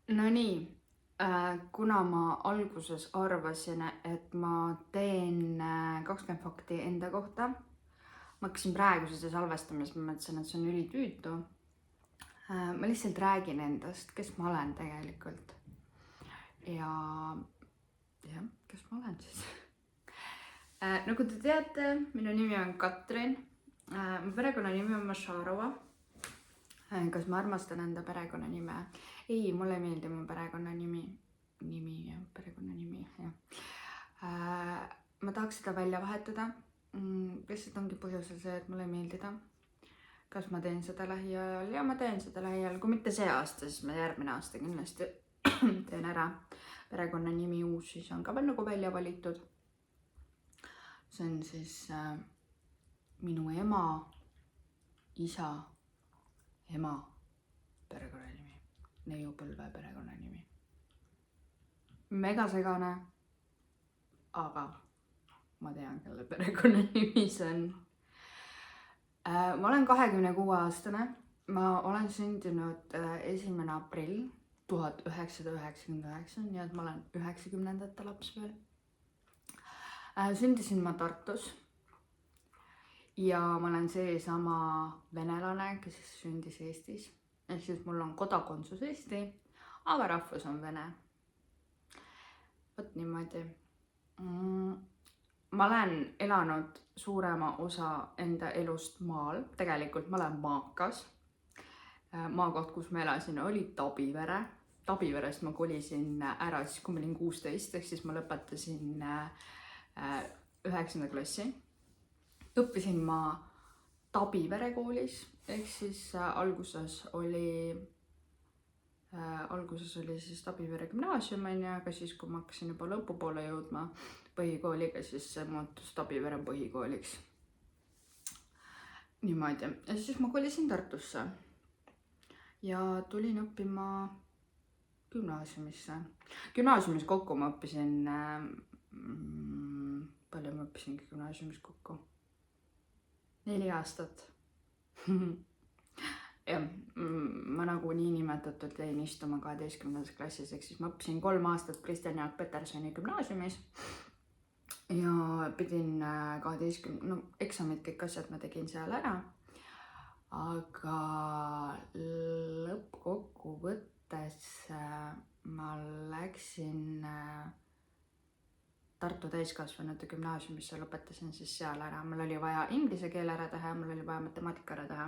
No nii, kuna ma alguses arvasin, et ma teen 20 fakti enda kohta, ma hakkasin praegu seda salvestamas, ma mõtlesin, et see on ülitüütu. Ma lihtsalt räägin endast, kes ma olen tegelikult. Ja jah, kes ma olen siis? Nagu te teate, minu nimi on Katrin. Mu perekonnanimi on Mašarova. Kas ma armastan enda perekonnanime? Ei, mulle ei meeldi mu perekonnanimi. Perekonnanimi, jah. Ma tahaks seda välja vahetada. Lihtsalt ongi põhjusel see, et mulle ei meeldi ta. Kas ma teen seda lähiajal? Ja ma teen seda lähiajal. Kui mitte see aasta, siis ma järgmine aasta kindlasti teen ära. Perekonnanimi uus siis on ka veel nagu välja valitud. See on siis minu ema, isa, ema perekonnanimi, neiu põlve perekonnanimi. Mega segane, aga ma tean, kelle perekonnanimi see on. Ma olen 26-aastane, ma olen sündinud 1. aprill 1999, nii et ma olen 90-ndate laps veel. Sündisin ma Tartus ja ma olen seesama venelane, kes sündis Eestis. Ehk siis mul on kodakondsus Eesti, aga rahvus on vene. Vot niimoodi. Ma olen elanud suurema osa enda elust maal. Tegelikult ma olen maakas. Maakoht, kus ma elasin, oli Tabivere. Tabiverest ma kolisin ära siis, kui ma olin 16, ehk siis ma lõpetasin 9. klassi. Õppisin ma Tabivere koolis, ehk siis alguses oli siis Tabivere gümnaasium, aga siis, kui ma hakkasin juba lõpupoole jõudma põhikooliga, siis see muutus Tabivere põhikooliks. Niimoodi. Ja siis ma kolisin Tartusse ja tulin õppima gümnaasiumisse. Gümnaasiumis kokku ma õppisin, palju ma õppisingi gümnaasiumis kokku? 4 aastat. Ja ma nagu niinimetatult jäin istuma 12. klassis, ehk siis ma õppisin 3 aastat Kristjan Jaak Petersoni gümnaasiumis ja pidin 12, eksamid, kõik asjad ma tegin seal ära, aga lõppkokkuvõttes ma läksin Tartu täiskasvanute gümnaasiumisse, lõpetasin siis seal ära. Mul oli vaja inglise keele ära teha ja mul oli vaja matemaatika ära teha.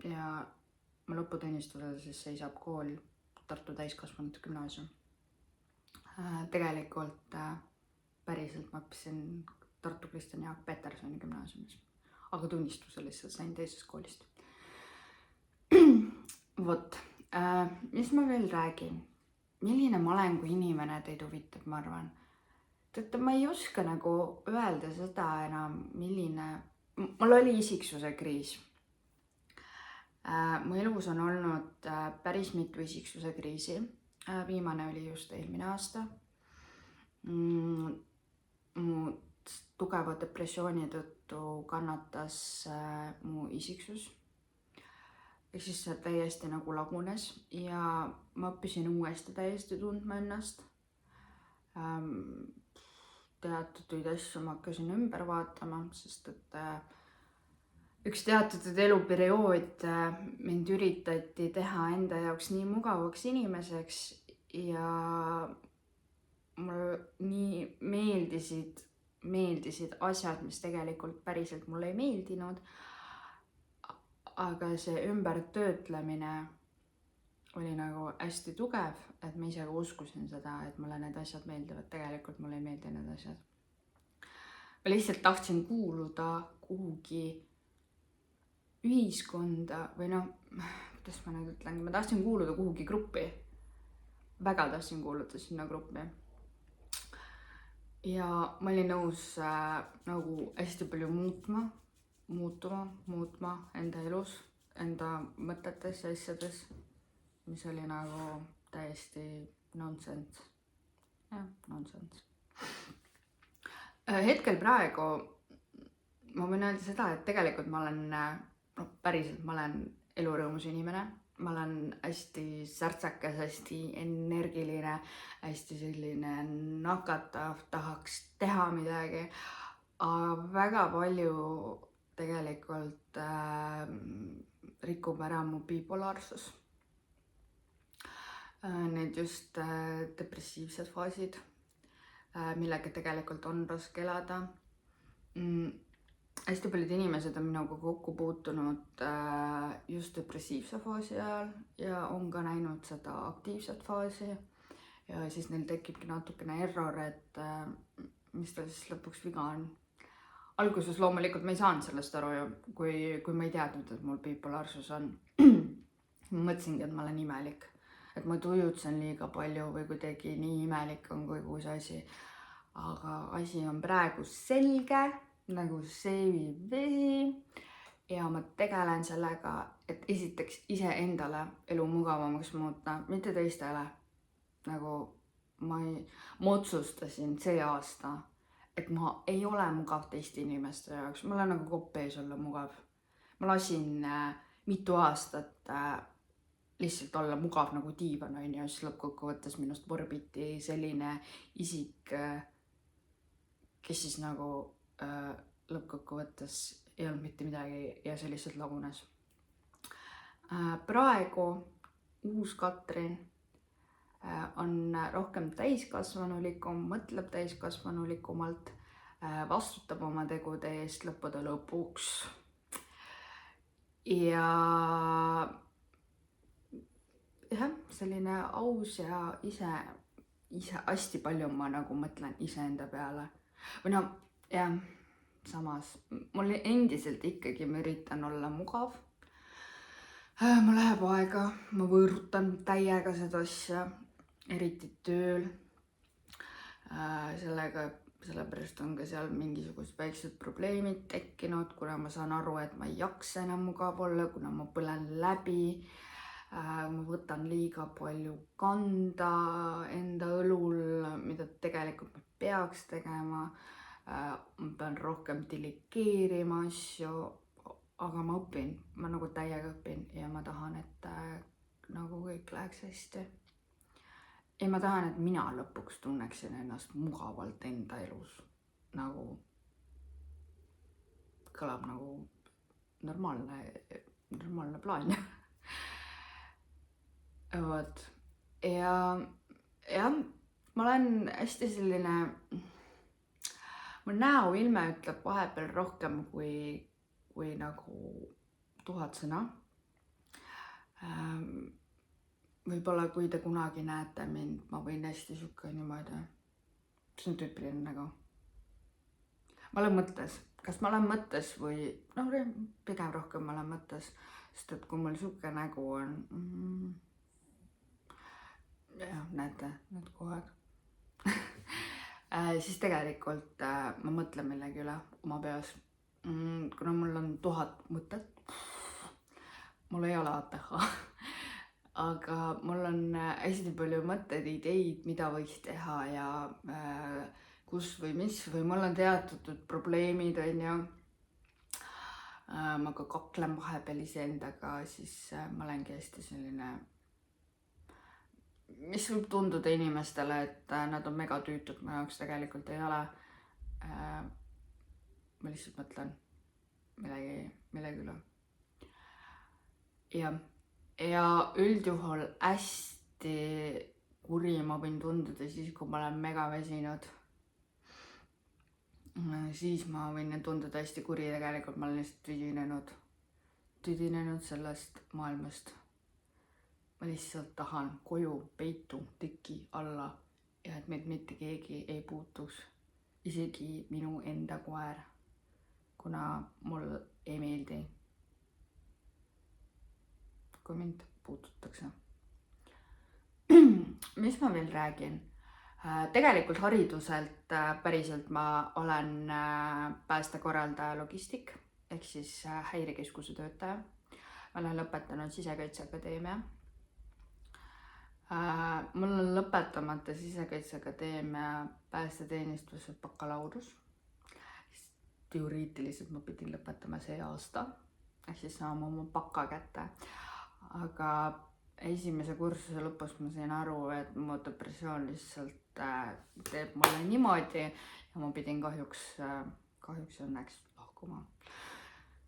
Ja ma lõputunnistusel siis seisab kool Tartu täiskasvanute gümnaasium. Tegelikult päriselt ma õppisin Tartu Kristjan Jaak Petersoni gümnaasiumis, aga tunnistuse lihtsalt sain teisest koolist. Vot, mis ma veel räägin? Milline ma olen kui inimene, teid huvitab, ma arvan. Teate, ma ei oska nagu öelda seda enam, milline... Mul oli isiksuse kriis. Mu elus on olnud päris mitu isiksuse kriisi. Viimane oli just eelmine aasta. Mu tugeva depressiooni tõttu kannatas mu isiksus. Ehk siis see täiesti nagu lagunes ja ma õppisin uuesti täiesti tundma ennast. Teatud asju ma hakkasin ümber vaatama, sest et üks teatud eluperiood mind üritati teha enda jaoks nii mugavaks inimeseks ja mul nii meeldisid asjad, mis tegelikult päriselt mulle ei meeldinud. Aga see ümbertöötlemine oli nagu hästi tugev, et ma ise ka uskusin seda, et mulle need asjad meeldivad. Tegelikult mulle ei meeldi need asjad. Ma lihtsalt tahtsin kuuluda kuhugi ühiskonda või kuidas ma nüüd ütlen, ma tahtsin kuuluda kuhugi gruppi. Väga tahtsin kuuluda sinna gruppi. Ja ma olin nõus nagu hästi palju muutma enda elus, enda mõtetes ja asjades, mis oli nagu täiesti nonsense. Jah, nonsense. Hetkel praegu ma võin öelda seda, et tegelikult ma olen, päriselt ma olen elurõõmus inimene. ma olen hästi särtsakas, hästi energiline, hästi selline nakatav, tahaks teha midagi. Aga väga palju tegelikult rikub ära mu bipolaarsus. Need just depressiivsed faasid, millega tegelikult on raske elada. Hästi paljud inimesed on minuga kokku puutunud just depressiivse faasi ajal ja on ka näinud seda aktiivset faasi. Ja siis neil tekibki natukene error, et mis tal siis lõpuks viga on. Alguses loomulikult ma ei saanud sellest aru ju, kui ma ei teadnud, et mul bipolaarsus on. Ma mõtlesingi, et ma olen imelik. Et ma tujutsen liiga palju või kuidagi nii imelik on kogu see asi. Aga asi on praegu selge, nagu seebi vesi. Ja ma tegelen sellega, et esiteks iseendale elu mugavamaks muuta, mitte teistele. Nagu ma otsustasin see aasta, et ma ei ole mugav teiste inimeste jaoks. Ma olen nagu kopp ees olla mugav. Ma lasin mitu aastat lihtsalt olla mugav nagu diivan, ja siis lõppkokkuvõttes minust vorbiti selline isik, kes siis nagu lõppkokkuvõttes ei olnud mitte midagi ja see lihtsalt lagunes. Praegu uus Katrin on rohkem täiskasvanulikum, mõtleb täiskasvanulikumalt, vastutab oma tegude eest lõppude lõpuks. Ja jah, selline aus ja ise hästi palju ma nagu mõtlen iseenda peale. Või no, jah, samas, mul endiselt ikkagi ma üritan olla mugav. Ma läheb aega, ma võõrutan täiega seda asja, eriti tööl. Sellepärast on ka seal mingisugused väiksed probleemid tekkinud, kuna ma saan aru, et ma ei jaksa enam mugav olla, kuna ma põlen läbi. Ma võtan liiga palju kanda enda õlul, mida tegelikult ma peaks tegema. Ma pean rohkem delegeerima asju, aga ma õpin, ma nagu täiega õpin ja ma tahan, et nagu kõik läheks hästi. Ja ma tahan, et mina lõpuks tunneksin ennast mugavalt enda elus. Nagu kõlab nagu normaalne plaan. Võt. Ja ma olen hästi selline, mu näoilme ütleb vahepeal rohkem kui nagu 1000 sõna. Võib-olla kui te kunagi näete mind, ma võin hästi siuke niimoodi. See on tüüpiline nägu. Ma olen mõttes. Kas ma olen mõttes või pigem rohkem ma olen mõttes, sest et kui mul siuke nägu on, jah, näete, need kohad. Siis tegelikult ma mõtlen millegi üle oma peas. Kuna mul on 1000 mõtet, mul ei ole ATH, aga mul on hästi palju mõtteid, ideid, mida võiks teha ja kus või mis, või mul on teatud probleemid, on ju. Ma ka kaklen vahepeal iseendaga, siis ma olengi hästi selline, mis võib tunduda inimestele, et nad on mega tüütud, mu jaoks tegelikult ei ole. Ma lihtsalt mõtlen millegi üle. Ja üldjuhul hästi kuri ma võin tunduda siis, kui ma olen mega väsinud. Siis ma võin tunduda hästi kuri, tegelikult ma olen lihtsalt tüdinenud sellest maailmast. Ma lihtsalt tahan koju peitu teki alla ja et meid mitte keegi ei puutuks, isegi minu enda koer, kuna mul ei meeldi, kui mind puututakse. Mis ma veel räägin? Tegelikult hariduselt päriselt ma olen päästekorraldaja logistik, ehk siis häirekeskuse töötaja. Ma olen lõpetanud Sisekaitseakadeemia. Mul on lõpetamata Sisekaitseakadeemia päästeteenistuse bakalaureus. Teoreetiliselt ma pidin lõpetama see aasta, ehk siis saama oma baka kätte. aga esimese kursuse lõpus ma sain aru, et mu depressioon lihtsalt teeb mulle niimoodi ja ma pidin kahjuks õnneks lahkuma.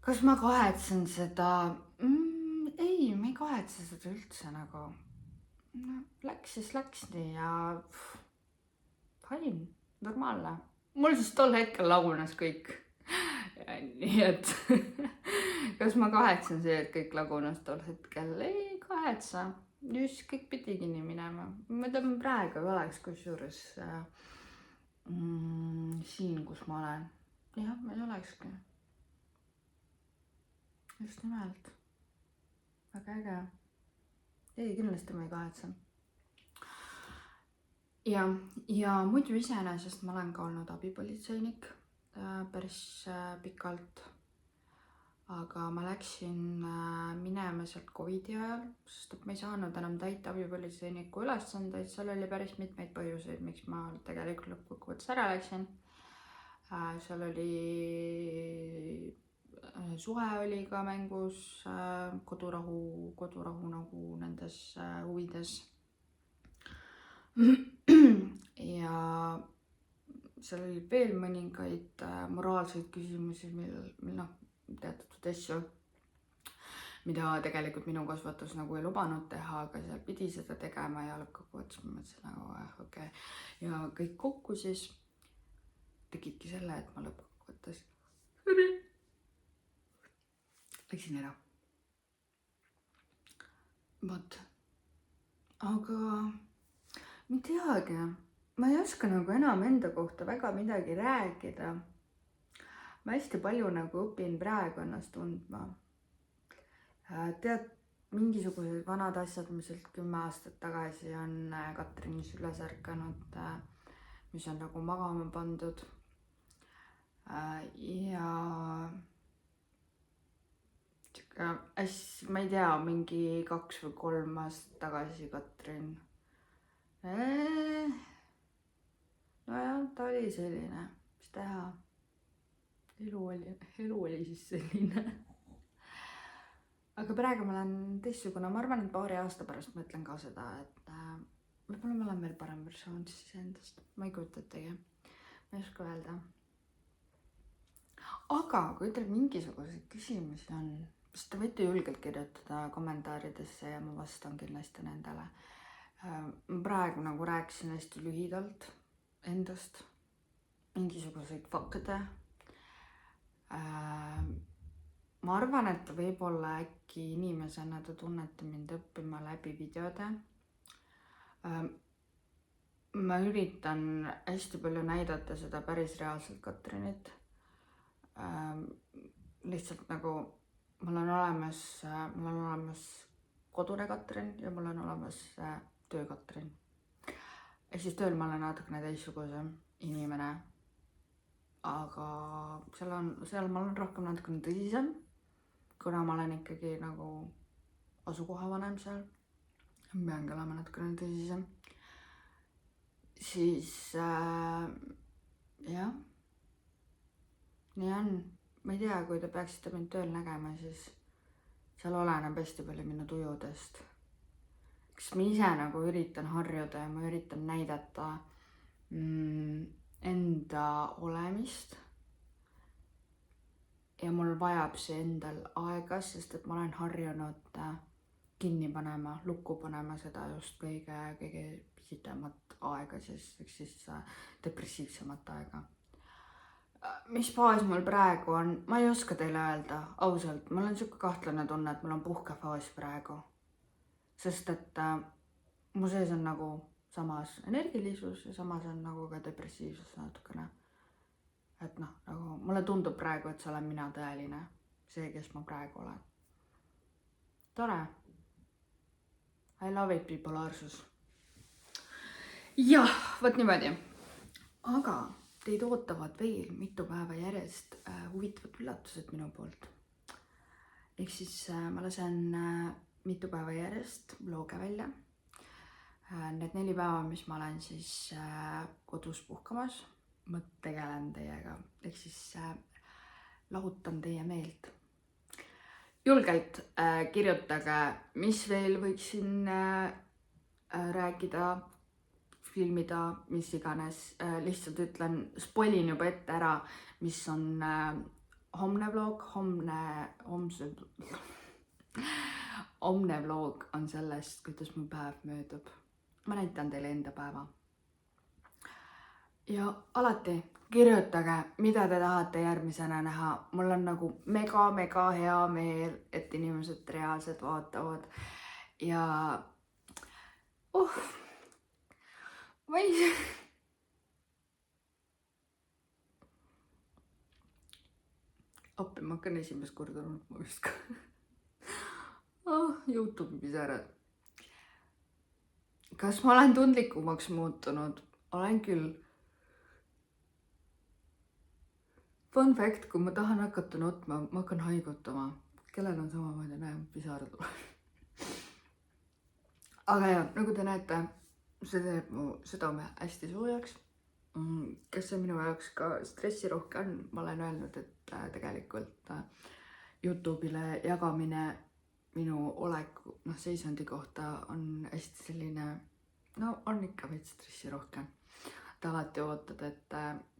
Kas ma kahetsen seda? Ei, ma ei kahetse seda üldse nagu. No, läks siis läks nii ja fine, normaalne. Mul siis tol hetkel lagunes kõik. Nii et kas ma kahetsen see, et kõik lagunes tol hetkel? Ei kahetse. Just kõik pidigi nii minema. Ma tean, praegu ei oleks kusjuures siin, kus ma olen. Jah, ma ei olekski. Just nimelt. Väga äge. Ei, kindlasti ma ei kahetse. Ja muidu iseenesest ma olen ka olnud abipolitseinik päris pikalt. Aga ma läksin minema sealt Covidi ajal, sest ma ei saanud enam täita abipolitseiniku ülesandeid. Seal oli päris mitmeid põhjuseid, miks ma tegelikult lõppkokkuvõttes ära läksin. Seal oli suhe oli ka mängus, kodurahu nagu nendes huvides. Ja seal oli veel mõningaid moraalseid küsimusi, mil teatud asju, mida tegelikult minu kasvatus nagu ei lubanud teha, aga seal pidi seda tegema ja lõppkokkuvõttes ma mõtlesin nagu okei. Ja kõik kokku siis tegidki selle, et ma lõppkokkuvõttes läksin ära. Vot. Aga ma ei teagi, ma ei oska nagu enam enda kohta väga midagi rääkida. Ma hästi palju nagu õpin praegu ennast tundma. Tead, mingisugused vanad asjad, mis 10 aastat tagasi on Katrinis üles ärkanud, mis on nagu magama pandud. Ja ma ei tea, mingi 2 või 3 aastat tagasi Katrin. Nojah, ta oli selline, mis teha. Elu oli siis selline. Aga praegu ma olen teistsugune, ma arvan, et paari aasta pärast ma ütlen ka seda, et võib-olla ma olen veel parem versioon siis endast. Ma ei kujuta ettegi, ma ei oska öelda. Aga kui teil mingisuguseid küsimusi on, siis te võite julgelt kirjutada kommentaaridesse ja ma vastan kindlasti nendele. Ma praegu nagu rääkisin hästi lühidalt endast, mingisuguseid fakte. Ma arvan, et võib-olla äkki inimesena te tunnete mind õppima läbi videode. Ma üritan hästi palju näidata seda päris reaalselt Katrinit. Lihtsalt nagu mul on olemas kodune Katrin ja mul on olemas töö Katrin. Ehk siis tööl ma olen natukene teistsugusem inimene, aga seal ma olen rohkem natukene tõsisem, kuna ma olen ikkagi nagu asukohavanem seal. Ma peangi olema natukene tõsisem. Siis jah, nii on. Ma ei tea, kui te peaksite mind tööl nägema, siis seal oleneb hästi palju minu tujudest. Kas ma ise nagu üritan harjuda ja ma üritan näidata enda olemist. Ja mul vajab see endal aega, sest et ma olen harjunud kinni panema, lukku panema seda just kõige pisitemat aega, siis depressiivsemat aega. Mis faas mul praegu on, ma ei oska teile öelda, ausalt, mul on siuke kahtlane tunne, et mul on puhkefaas praegu. Sest et mu sees on nagu samas energilisus ja samas on nagu ka depressiivsus natukene. Et nagu mulle tundub praegu, et see olen mina tõeline, see, kes ma praegu olen. Tore. I love it, bipolaarsus. Jah, võt niimoodi. Aga teid ootavad veel mitu päeva järjest huvitavad üllatused minu poolt. Ehk siis ma lasen mitu päeva järjest vloge välja. Need 4 päeva, mis ma olen siis kodus puhkamas, ma tegelen teiega. Ehk siis lahutan teie meelt. julgelt kirjutage, mis veel võiksin rääkida, filmida, mis iganes. Lihtsalt ütlen, spoilin juba ette ära, mis on homne vlog. Homne vlog on sellest, kuidas mu päev möödub. Ma näitan teile enda päeva. Ja alati kirjutage, mida te tahate järgmisena näha. Mul on nagu mega hea meel, et inimesed reaalselt vaatavad. Ja ma ei... Appi, ma hakkan esimest korda nutma vist ka. YouTube'i pisarad. Kas ma olen tundlikumaks muutunud? Olen küll. Fun fact, kui ma tahan hakata nutma, ma hakkan haigutama. Kellel on samamoodi, näe, pisar tuleb. Aga jah, nagu te näete, see teeb mu südame hästi soojaks. Kes see minu jaoks ka stressirohke on, ma olen öelnud, et tegelikult YouTube'ile jagamine minu oleku, seisundi kohta on hästi selline, on ikka veits stressirohke. Te alati ootad, et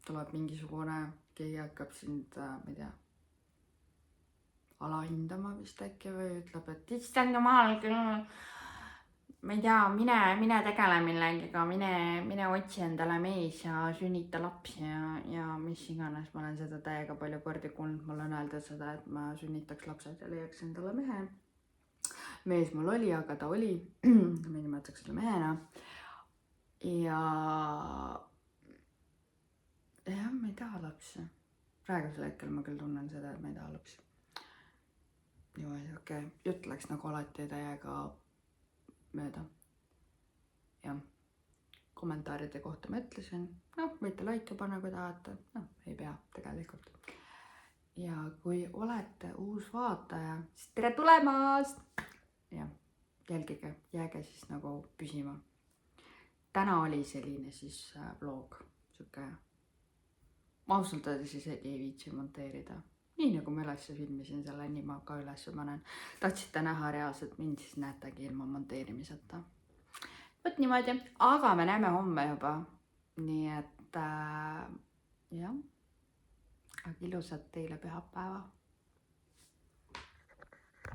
tuleb mingisugune, keegi hakkab sind, ma ei tea, alahindama vist äkki või ütleb, et issand jumal küll, ma ei tea, mine tegele millegiga, mine otsi endale mees ja sünnita laps ja mis iganes. Ma olen seda täiega palju kordi kuulnud, mul on öelda seda, et ma sünnitaks lapsed ja leiaks endale mehe. Mees mul oli, aga ta oli, me nimetaks selle mehena. Ja jah, ma ei taha lapsi. Praegusel hetkel ma küll tunnen seda, et ma ei taha lapsi. Okei, jutt läks nagu alati täiega mööda. Ja kommentaaride kohta ma ütlesin, võite like panna, kui tahate. Ei pea tegelikult. Ja kui olete uus vaataja, siis tere tulemast! Ja jälgige, jääge siis nagu püsima. Täna oli selline siis vlog. Ma ausalt öeldes isegi ei viitsi monteerida. Nii nagu ma üles filmisin selle, nii ma ka üles panen. Tahtsite näha reaalselt mind, siis näetegi ilma monteerimiseta. Võt niimoodi, aga me näeme homme juba. Nii et jah, aga ilusat teile pühapäeva.